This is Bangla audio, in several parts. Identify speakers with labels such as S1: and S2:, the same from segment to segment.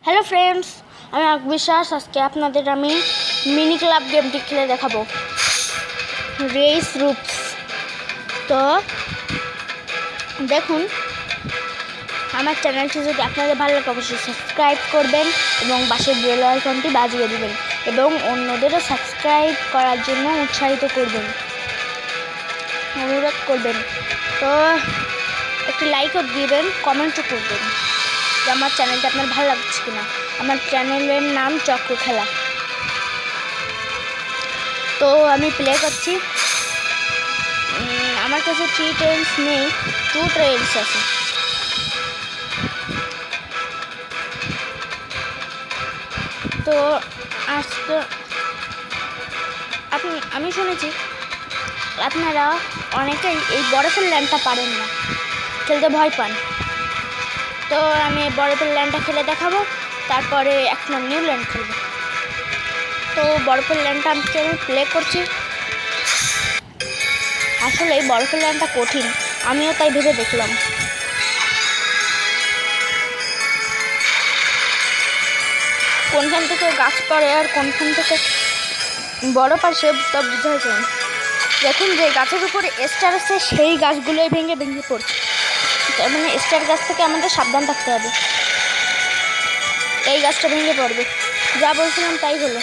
S1: হ্যালো ফ্রেন্ডস, আমি বিশ্বাস। আজকে আপনাদের আমি মিনি ক্লাব গেমটি খেলে দেখাবো, রেস রুপস। তো দেখুন, আমার চ্যানেলটি যদি আপনাদের ভালো লাগে অবশ্যই সাবস্ক্রাইব করবেন এবং পাশের বেল আইকনটি বাজিয়ে দেবেন এবং অন্যদেরও সাবস্ক্রাইব করার জন্য উৎসাহিত করবেন, অনুরোধ করবেন। তো একটি লাইকও দিবেন, কমেন্টও করবেন যে আমার চ্যানেলটা আপনার ভালো লাগছে কিনা। আমার চ্যানেলের নাম চক্র খেলা। তো আমি প্লে করছি। আমার কাছে 3 ট্রেন্স নেই, 2 ট্রেন্স আছে। তো আজকে আমি শুনেছি আপনারা অনেকেই এই বরফের ল্যান্ডটা পারেন না, খেলতে ভয় পান। তো আমি বরফের ল্যান্ডটা খেলে দেখাবো, তারপরে একটা নিউ ল্যান্ড খেলবো। তো বরফের ল্যান্ডটা আমি প্লে করছি। আসলে এই বরফের ল্যান্ডটা কঠিন, আমিও তাই ভেবে দেখলাম। কোনখান থেকে গাছ পড়ে আর কোনখান থেকে বরফ আসে তা বোঝা যায়। দেখুন, যে গাছের উপরে স্টার আছে সেই গাছগুলোই ভেঙে ভেঙে পড়ছে। তার মানে স্টার গাছ থেকে আমাদের সাবধান থাকতে হবে, এই গাছটা ভেঙে পড়বে। যা বলছিলাম তাই হলো।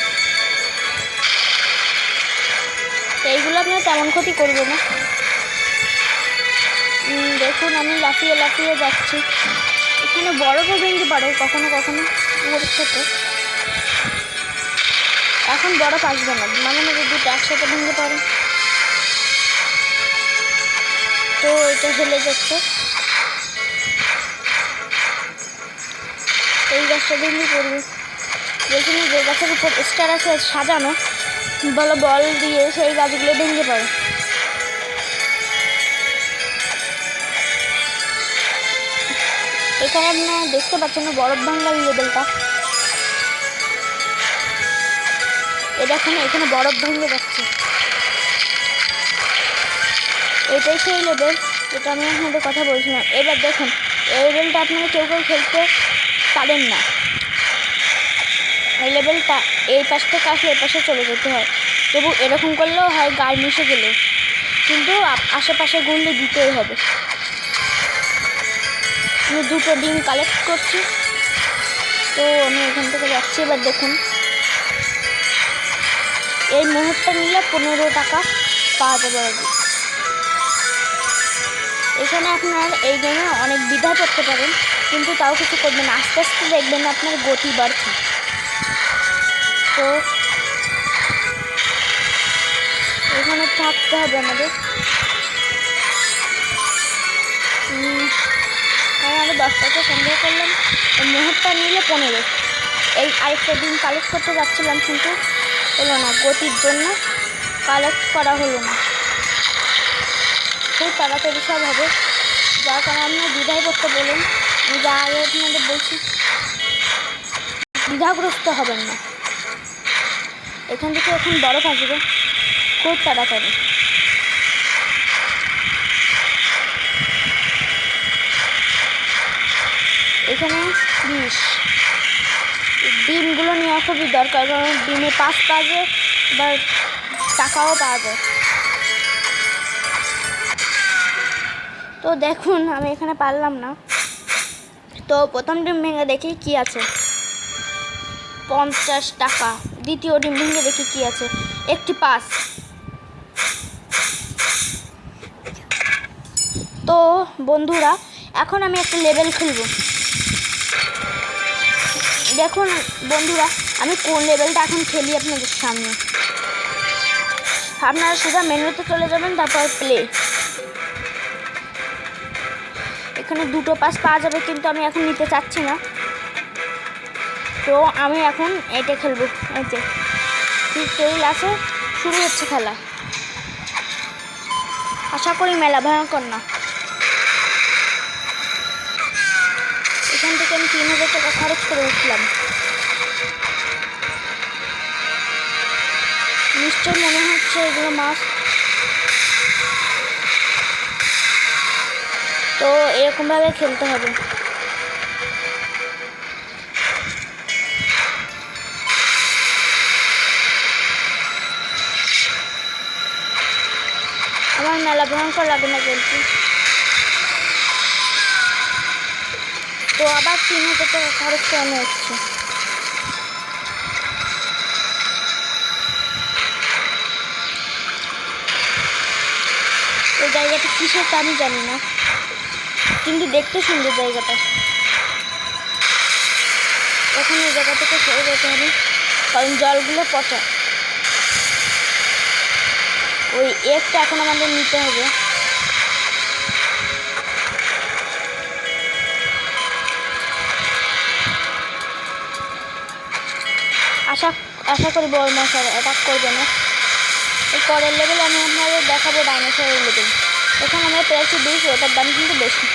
S1: এইগুলো আপনার তেমন ক্ষতি করবে না। দেখুন, আমি লাফিয়ে লাফিয়ে যাচ্ছি। এখানে বরফও ভেঙে পড়ে কখনো কখনো উপরের থেকে। এখন বরফ আসবে না, মাঝে মাঝে দুটো একসাথে ভেঙে পড়ে। তো এটা হেলে যাচ্ছে, এই গাছটা ভেঙে পড়বে। যেখানে যে গাছের উপর স্টার আছে সাজানো বলো বল দিয়ে সেই গাছগুলো ভেঙে পড়ে। এখানে আপনারা দেখতে পাচ্ছেন বরফ ভাঙার লেভেলটা। এখানে বরফ ভেঙে যাচ্ছে। এটাই সেই লেভেল যেটা আমি আপনাদের কথা বলছিলাম। এবার দেখুন, এই লেভেলটা আপনারা কেউ খেলতে পারেন না। এই লেভেলটা এই পাশ থেকে আসলে এই পাশে চলে যেতে হয়। তবু এরকম করলেও হয়, গায়ে মিশে গেলেও, কিন্তু আশেপাশে গুনলে দিতেই হবে। আমি 2টো ডিম কালেক্ট করছি। তো আমি এখান থেকে যাচ্ছি। এবার দেখুন, এই মুহূর্তে নিলে 15 টাকা পাওয়া যাবে। এখানে আপনার এই গেমে অনেক দ্বিধা করতে পারেন, কিন্তু তাও কিছু করবেন না। আস্তে আস্তে দেখবেন আপনার গতি বাড়ছে। তো এখানে থাকতে হবে আমাদের। আমি আরও 10 টাকা সংগ্রহ করলাম। এই মুহূর্তে নিলে 15। এই আরেকটা ডিম কালেক্ট করতে যাচ্ছিলাম, কিন্তু হলো না, গতির জন্য কালেক্ট করা হলো না। খুব তাড়াতাড়ি সব হবে, যার কারণে আপনার দ্বিধায় করতে বলুন। আমি যা আগে আপনাদের বলছি, দ্বিধাগ্রস্ত হবেন না। এখান থেকে এখন বরফ আসবে খুব তাড়াতাড়ি। এখানে 20 ডিমগুলো নেওয়া খুবই দরকার, কারণ ডিমে 5 পাওয়া যায়, বা টাকাও পাওয়া যায়। তো দেখুন, আমি এখানে পারলাম না। তো প্রথম ডিম ভেঙে দেখি কি আছে, 50 টাকা। দ্বিতীয় ডিম ভেঙে দেখি কি আছে, একটি 5। তো বন্ধুরা, এখন আমি একটা লেভেল খেলব। দেখুন বন্ধুরা, আমি কোন লেভেলটা এখন খেলি আপনাদের সামনে। আপনারা সোজা মেনুতে চলে যাবেন, তারপর প্লে। এখানে 2টো পাস পাওয়া যাবে, কিন্তু আমি এখন নিতে চাচ্ছি না। তো আমি এখন এটা খেলবো। এই যে টেইল আছে, শুরু হচ্ছে খেলা। আশা করি মেলা ভয়ঙ্কর না। এখান থেকে আমি 3000 টাকা খরচ করে উঠলাম। নিশ্চয় মনে হচ্ছে এগুলো মাছ। তো এরকমভাবে খেলতে হবে। মেলা ভয়ঙ্কর লাগে না খেলছি। তো আবার 3,000 টাকা খরচ করে আমি এসেছি। ওই জায়গাটা কিসের তা আমি জানি না, কিন্তু দেখতে সুন্দর জায়গাটা। এখন এই জায়গা থেকে সরে যেতে হবে, কারণ জলগুলো পচা। ওই এগটা এখন আমাদের নিতে হবে। আশা করি বড় মশার অ্যাটাক করবে না। এই পরের লেভেল আমি আপনাদের দেখাবো ডাইনোসরের লেভেল। এখন আমরা পেয়েছি 20, ওটার দাম কিন্তু বেশি।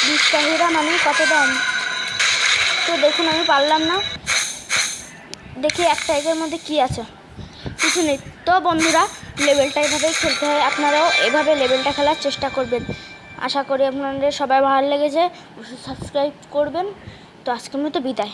S1: 20টা হীরা মানে কত দাম? তো দেখুন আমি পারলাম না। দেখি একটা এগের মধ্যে কি আছে, কিছু নেই। তো বন্ধুরা, লেভেলটা এভাবেই খেলতে হয়, আপনারাও এভাবে লেভেলটা খেলার চেষ্টা করবেন। আশা করি আপনাদের সবাই ভালো লেগেছে, সাবস্ক্রাইব করবেন। তো আজকের মতো বিদায়।